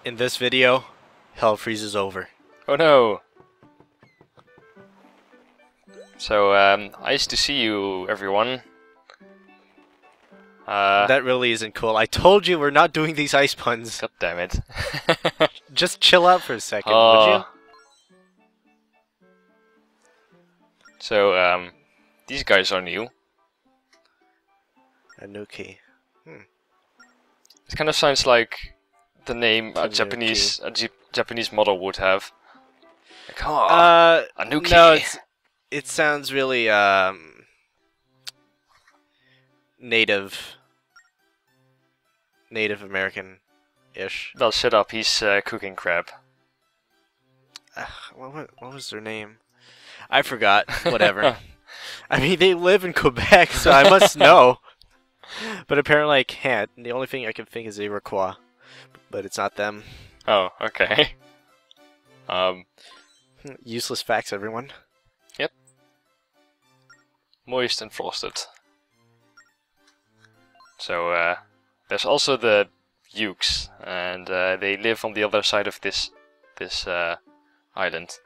In this video, hell freezes over. Oh no! So, nice to see you, everyone. That really isn't cool. I told you we're not doing these ice puns. God damn it. Just chill out for a second, would you? So, these guys are new. Anuki. It kind of sounds like the name a Tanuki. Japanese model would have. Like, Anuki. No, it sounds really Native American-ish. Well, shut up. He's cooking crab. What was their name? I forgot. Whatever. I mean, they live in Quebec, so I must know. But apparently I can't. The only thing I can think is Iroquois. But it's not them. Oh, okay. Useless facts, everyone. Yep. Moist and frosted. So, there's also the Ukes, and they live on the other side of this island.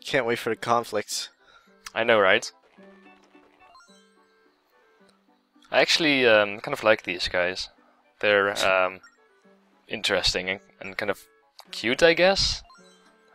Can't wait for the conflicts. I know, right? I actually kind of like these guys. They're interesting and kind of cute, I guess.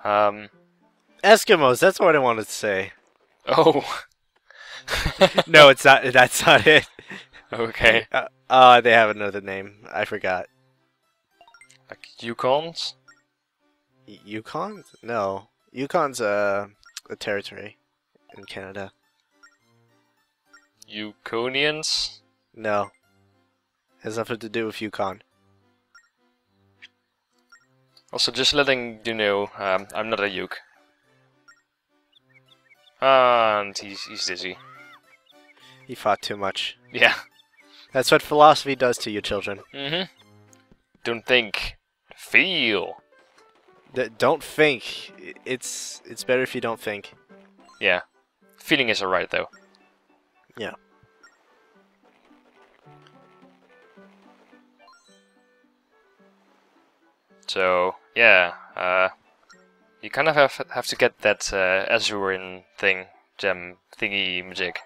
Eskimos, that's what I wanted to say. Oh. No, it's not. That's not it. Okay. They have another name. I forgot. Like Yukons? Yukon? No. Yukon's a territory in Canada. Yukonians? No. Has nothing to do with Yukon. Also, just letting you know, I'm not a Yuk. And he's dizzy. He fought too much. Yeah. That's what philosophy does to you, children. Mm-hmm. Don't think. Feel. Don't think. It's better if you don't think. Yeah. Feeling is alright, though. Yeah. So, yeah, you kind of have to get that Azurin thing, gem thingy magic.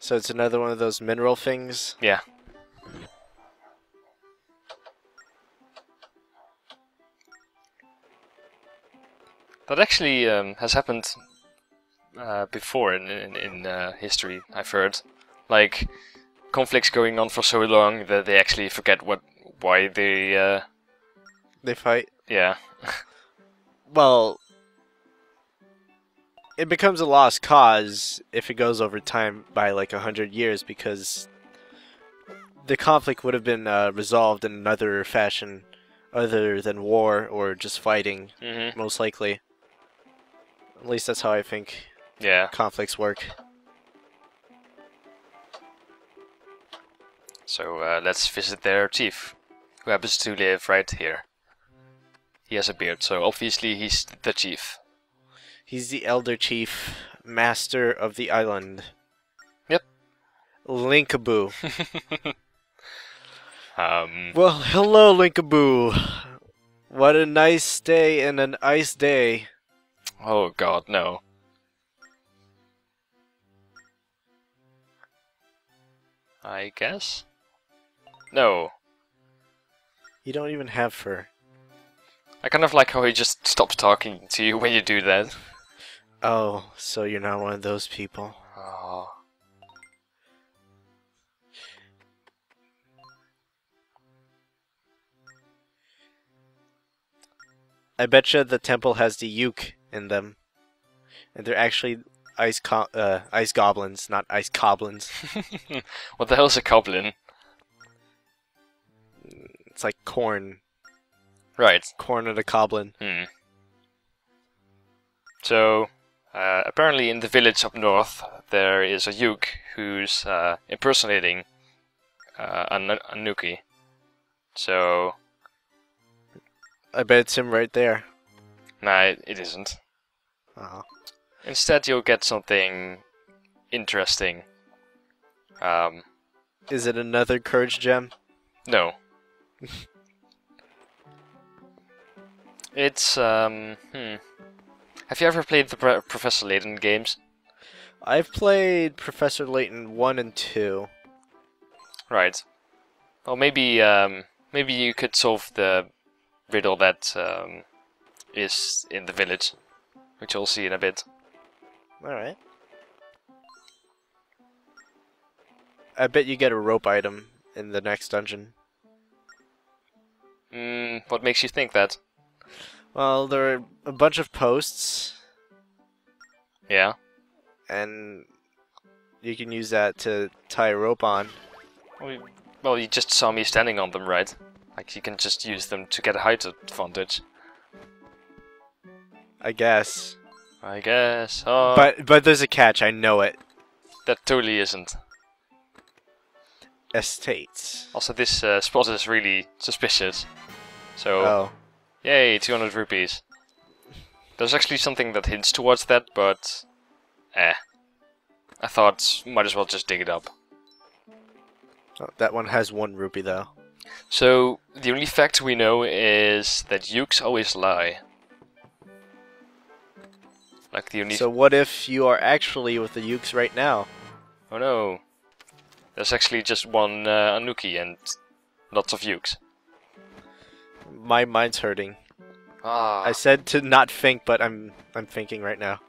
So it's another one of those mineral things? Yeah. That actually has happened before in history, I've heard. Like, conflicts going on for so long that they actually forget why they fight? Yeah. Well, it becomes a lost cause if it goes over time by like 100 years because the conflict would have been resolved in another fashion other than war or just fighting, most likely. At least that's how I think conflicts work. So let's visit their chief, who happens to live right here. He has a beard, so obviously he's the chief. He's the elder chief, master of the island. Yep. Linkaboo. Well, hello, Linkaboo. What a nice day and an ice day. Oh god, no. I guess? No. You don't even have fur. I kind of like how he just stops talking to you when you do that. Oh, so you're not one of those people. Oh. I betcha the temple has the uke in them. And they're actually ice goblins, not ice goblins. What the hell's a goblin? It's like corn. Right. Corn of the goblin. So, apparently in the village up north, there is a Uke who's impersonating a Nuki. So... I bet it's him right there. Nah, it isn't. Oh. Instead, you'll get something interesting. Is it another courage gem? No. It's Have you ever played the Professor Layton games? I've played Professor Layton 1 and 2. Right. Well, maybe maybe you could solve the riddle that is in the village, which you'll see in a bit. Alright. I bet you get a rope item in the next dungeon. What makes you think that? Well, there are a bunch of posts, Yeah. and you can use that to tie a rope on. Well, you just saw me standing on them, right? Like, you can just use them to get a height advantage. I guess. I guess. Oh, But there's a catch, I know it. that totally isn't. Estates. Also, this spot is really suspicious. So, Oh. yay, 200 rupees. There's actually something that hints towards that, but... I thought, might as well just dig it up. Oh, that one has 1 rupee, though. So, the only fact we know is that Ukes always lie. Like the only... So what if you are actually with the Ukes right now? Oh no. There's actually just one Anuki and lots of Ukes. My mind's hurting. Ah. I said to not think, but I'm thinking right now.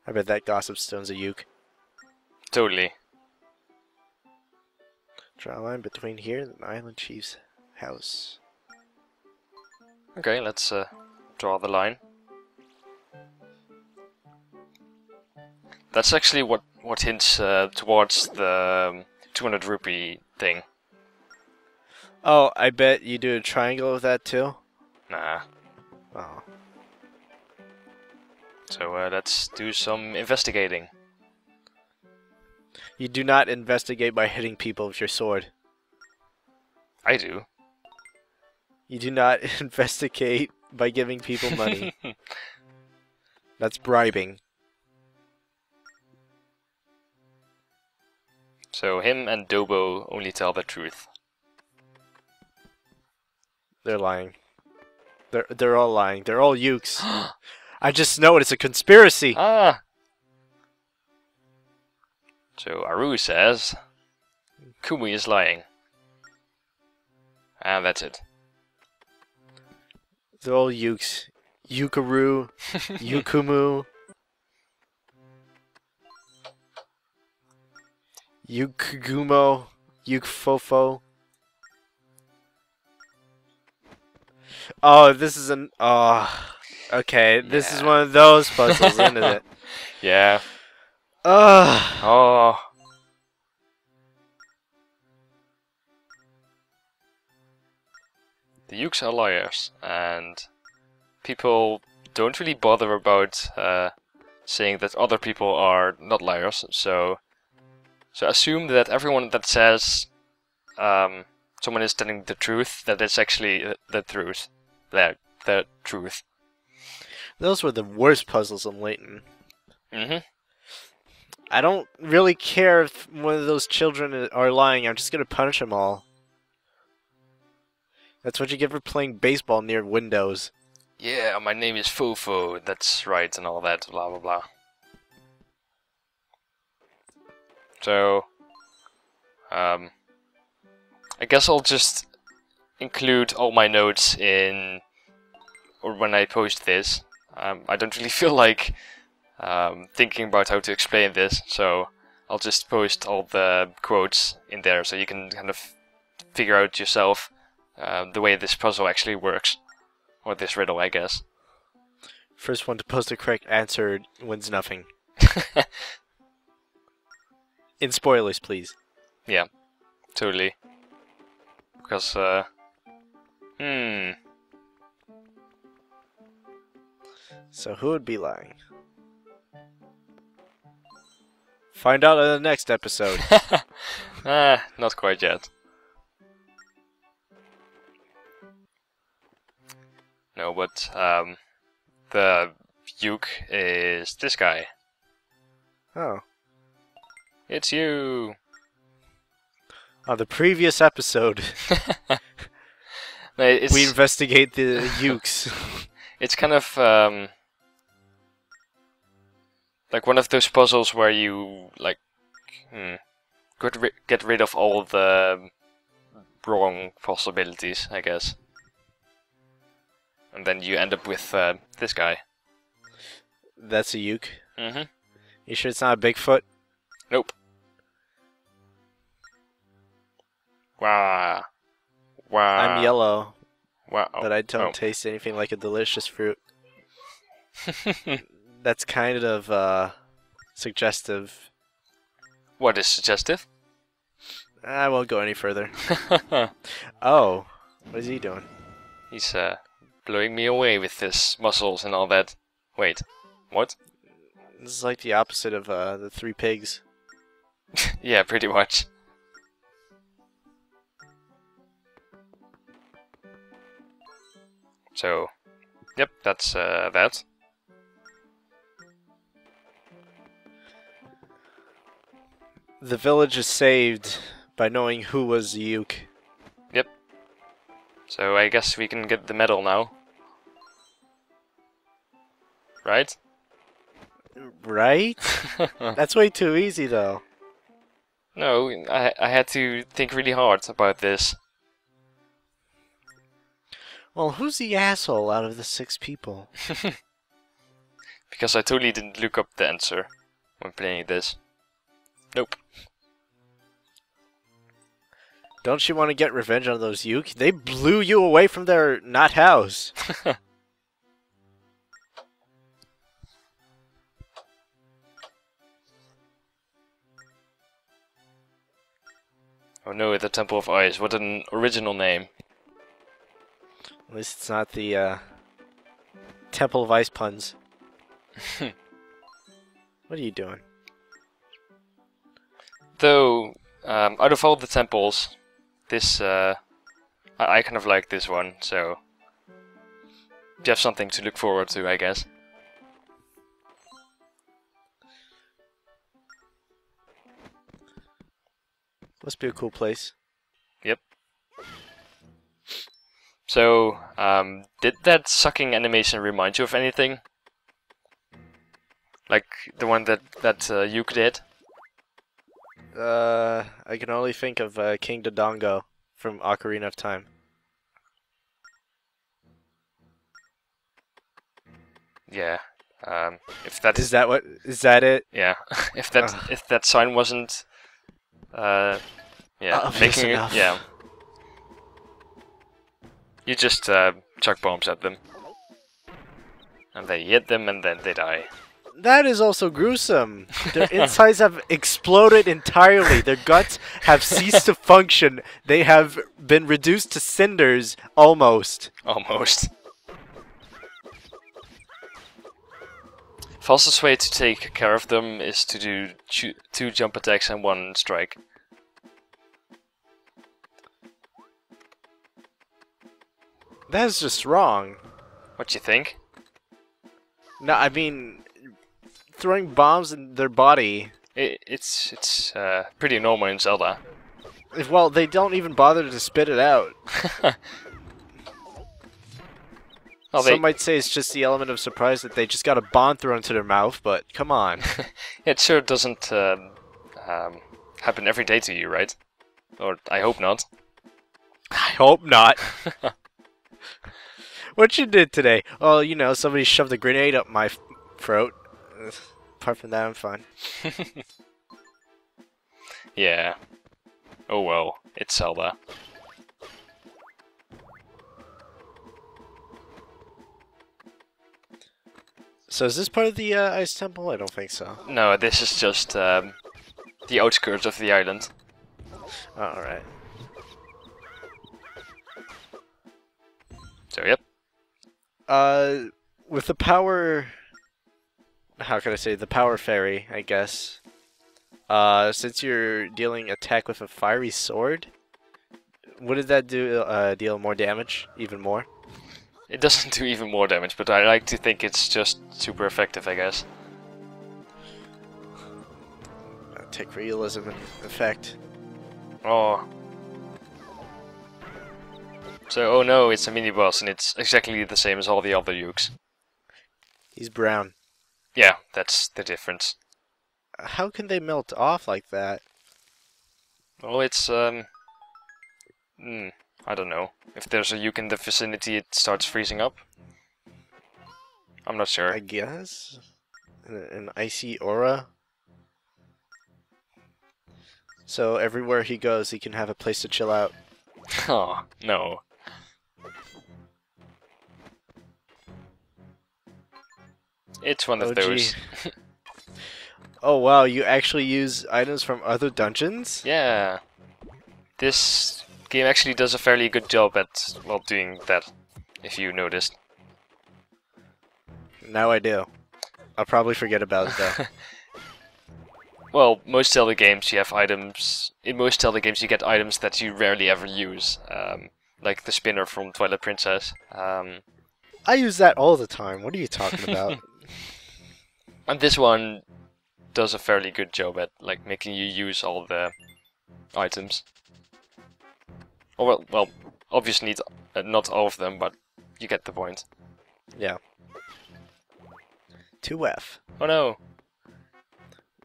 I bet that Gossip Stone's a Uke. Totally. Draw a line between here and the Island Chief's house. Okay, let's draw the line. That's actually what hints towards the 200 rupee thing. Oh, I bet you do a triangle with that too? Nah. Oh. So let's do some investigating. You do not investigate by hitting people with your sword. I do. You do not investigate by giving people money. That's bribing. So him and Dobo only tell the truth. They're lying. They're all lying. They're all Ukes. I just know it. It's a conspiracy. Ah! So Aru says Kumi is lying. And that's it. They're all Ukes. Yukaru. Yukumu. Yukugumo. Yukfofo. Oh, this is an... Oh. Okay, this is one of those puzzles, isn't it? Yeah. Ugh. Oh. The Ukes are liars, and people don't really bother about saying that other people are not liars. So assume that everyone that says someone is telling the truth, that it's actually the truth, the truth. Those were the worst puzzles in Layton. Mm-hmm. I don't really care if one of those children are lying. I'm just gonna punish them all. That's what you get for playing baseball near windows. Yeah, my name is Fofo, that's right, and all that, blah blah blah. So, I guess I'll just include all my notes in, or when I post this. I don't really feel like thinking about how to explain this, so I'll just post all the quotes in there so you can kind of figure out yourself the way this puzzle actually works. Or this riddle, I guess. First one to post the correct answer wins nothing. In spoilers, please. Yeah, totally. Because, So who would be lying? Find out in the next episode. not quite yet. No, but the Uke is this guy. Oh. It's you. On the previous episode, No, it's, we investigate the ukes. it's kind of like one of those puzzles where you like get rid of all the wrong possibilities, I guess, and then you end up with this guy. That's a uke. Mm-hmm. You sure it's not a Bigfoot? Nope. Wow. Wow. I'm yellow, Wow. but I don't taste anything like a delicious fruit. That's kind of suggestive. What is suggestive? I won't go any further. Oh, what is he doing? He's blowing me away with his muscles and all that. Wait, what? This is like the opposite of the three pigs. Yeah, pretty much. So, yep, that's that. The village is saved by knowing who was the uke. Yep. So I guess we can get the medal now. Right? Right? That's way too easy, though. No, I had to think really hard about this. Well, who's the asshole out of the 6 people? Because I totally didn't look up the answer when playing this. Nope. Don't you want to get revenge on those uke? They blew you away from their not house. Oh no, the Temple of Ice. What an original name. At least it's not the Temple of Ice puns. What are you doing? Though, out of all the temples, this, I kind of like this one, so you have something to look forward to, I guess. Must be a cool place. Yep. So, did that sucking animation remind you of anything? Like the one that Yuke did? I can only think of King Dodongo from Ocarina of Time. Yeah. If that Is that what? Is that it? yeah. if that sign wasn't yeah, Obvious making enough. it, yeah. You just chuck bombs at them. And they hit them and then they die. That is also gruesome. Their insides have exploded entirely. Their guts have ceased to function. They have been reduced to cinders, almost. Almost. Fastest way to take care of them is to do 2 jump attacks and 1 strike. That is just wrong. What you think? No, I mean, throwing bombs in their body. It's pretty normal in Zelda. Well, they don't even bother to spit it out. Well, Some might say it's just the element of surprise that they just got a bomb thrown into their mouth, but come on. It sure doesn't happen every day to you, right? Or I hope not. I hope not. What you did today? Oh, you know, somebody shoved a grenade up my throat. Apart from that, I'm fine. Yeah. Oh well, it's Zelda. So is this part of the Ice Temple? I don't think so. No, this is just the outskirts of the island. Oh, alright. So yep. With the power... How can I say? The power fairy, I guess. Since you're dealing attack with a fiery sword, wouldn't that do deal more damage? Even more? It doesn't do even more damage, but I like to think it's just super effective, I guess. Take realism and effect. Oh, So, oh no, it's a mini boss, and it's exactly the same as all the other Ukes. He's brown. Yeah, that's the difference. How can they melt off like that? Well, it's I don't know. If there's a Uke in the vicinity, it starts freezing up. I'm not sure. I guess? An icy aura? So everywhere he goes, he can have a place to chill out. Oh, no. It's one of those. Oh wow, you actually use items from other dungeons? Yeah. This game actually does a fairly good job at, well, doing that, if you noticed. Now I do. I'll probably forget about it though. Well, most Zelda games you have items. In most Zelda games you get items that you rarely ever use. Like the spinner from Twilight Princess. I use that all the time. What are you talking about? And this one does a fairly good job at like making you use all the items. Oh, well, obviously not all of them, but you get the point. Yeah. 2F. Oh no,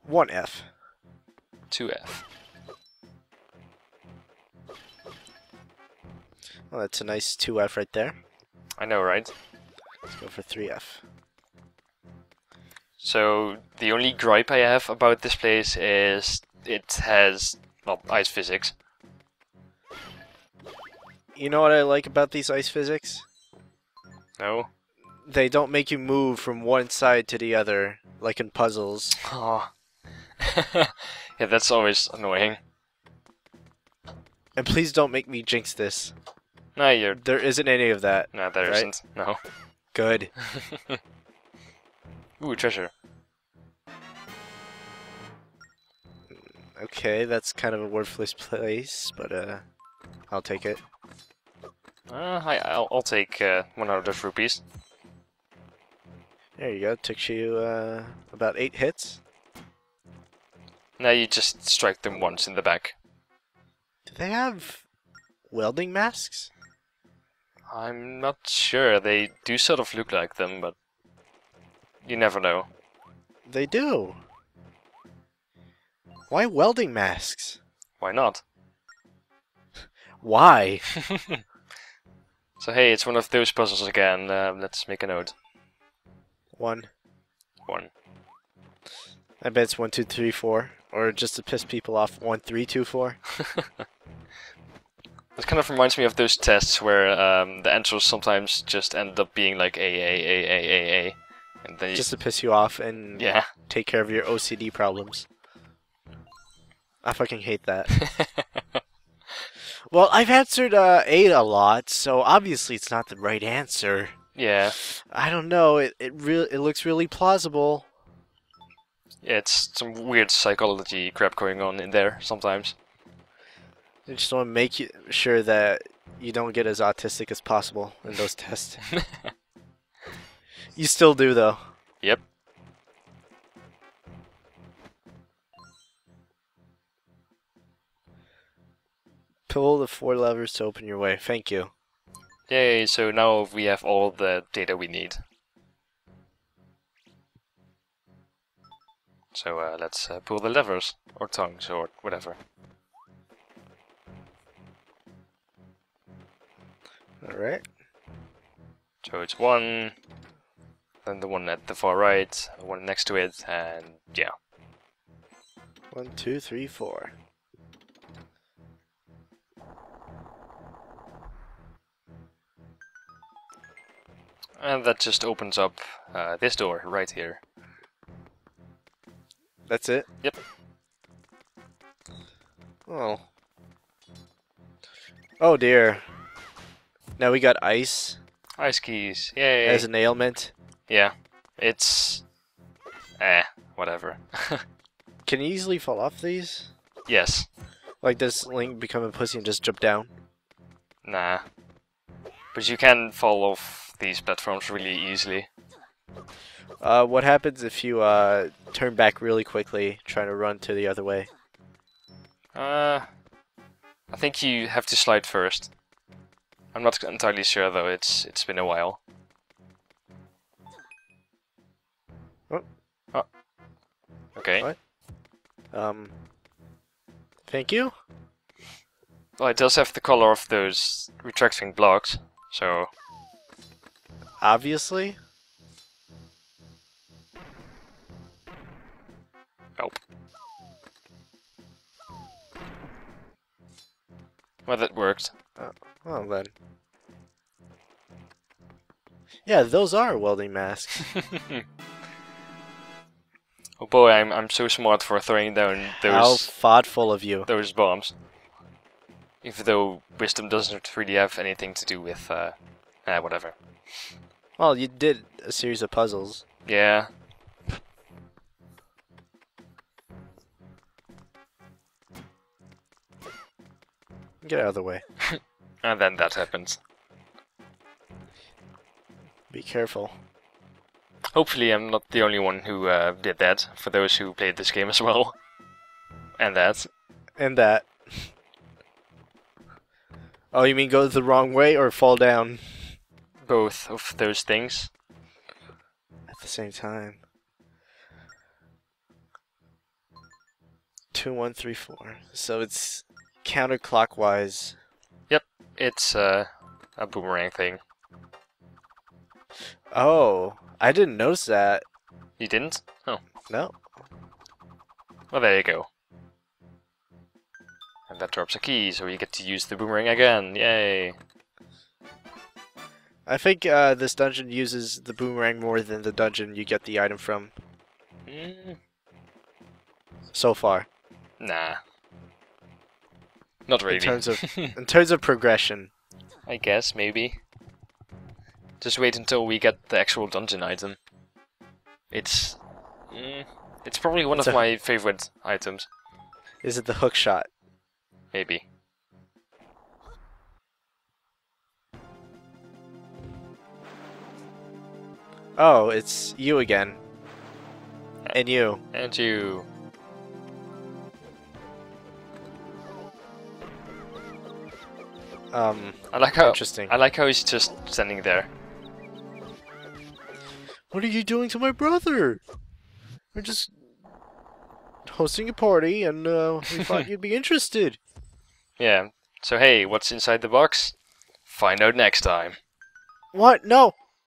1F. 2F. Well, that's a nice 2F right there. I know, right? Let's go for 3F. So the only gripe I have about this place is it has, well, ice physics. You know what I like about these ice physics? No? They don't make you move from one side to the other, like in puzzles. Oh. Yeah, that's always annoying. And please don't make me jinx this. No, you're... There isn't any of that. No, there right? isn't. No. Good. Ooh, treasure. Okay, that's kind of a worthless place, but I'll take it. I'll take 100 rupees. There you go. Took you about 8 hits. Now you just strike them once in the back. Do they have welding masks? I'm not sure. They do sort of look like them, but you never know. They do. Why welding masks? Why not? Why? So hey, it's one of those puzzles again. Let's make a note. 1. 1. I bet it's 1, 2, 3, 4. Or just to piss people off, 1, 3, 2, 4. This kind of reminds me of those tests where the answers sometimes just end up being like A. And then Just to piss you off and yeah. take care of your OCD problems. I fucking hate that. Well, I've answered 8 a lot, so obviously it's not the right answer. Yeah. I don't know. It looks really plausible. Yeah, it's some weird psychology crap going on in there sometimes. I just want to make sure that you don't get as autistic as possible in those tests. You still do, though. Yep. Pull the 4 levers to open your way. Thank you. Yay, so now we have all the data we need. So let's pull the levers, or tongues, or whatever. Alright. So it's 1, then the one at the far right, the one next to it, and yeah. 1, 2, 3, 4. And that just opens up this door right here. That's it? Yep. Oh. Oh dear. Now we got ice Ice keys, yay! as an ailment. Yeah, it's... whatever. Can you easily fall off these? Yes. Like, does Link become a pussy and just jump down? Nah. But you can fall off these platforms really easily. What happens if you turn back really quickly, trying to run to the other way? I think you have to slide first. I'm not entirely sure though. It's been a while. Oh. Oh. Okay. What? Thank you? Well, it does have the color of those retracting blocks, so... Obviously. Nope. Well, that worked. Well then. Yeah, those are welding masks. Oh boy, I'm so smart for throwing down How those thoughtful of you. bombs. Even though wisdom doesn't really have anything to do with whatever. Well, you did a series of puzzles. Yeah. Get out of the way. And then that happens. Be careful. Hopefully I'm not the only one who did that, for those who played this game as well. And that. And that. Oh, you mean go the wrong way or fall down? Both of those things. At the same time. 2, 1, 3, 4. So it's counterclockwise. Yep, it's a boomerang thing. Oh, I didn't notice that. You didn't? Oh. No. Well, there you go. And that drops a key, so you get to use the boomerang again. Yay! I think this dungeon uses the boomerang more than the dungeon you get the item from. So far. Nah. Not really. In terms of progression. I guess, maybe. Just wait until we get the actual dungeon item. It's probably one of my favorite items. Is it the hook shot? Maybe. Oh, it's you again. And you. And you. I like how interesting. I like how he's just standing there. What are you doing to my brother? We're just hosting a party, and we thought you'd be interested. Yeah. So hey, what's inside the box? Find out next time. What? No!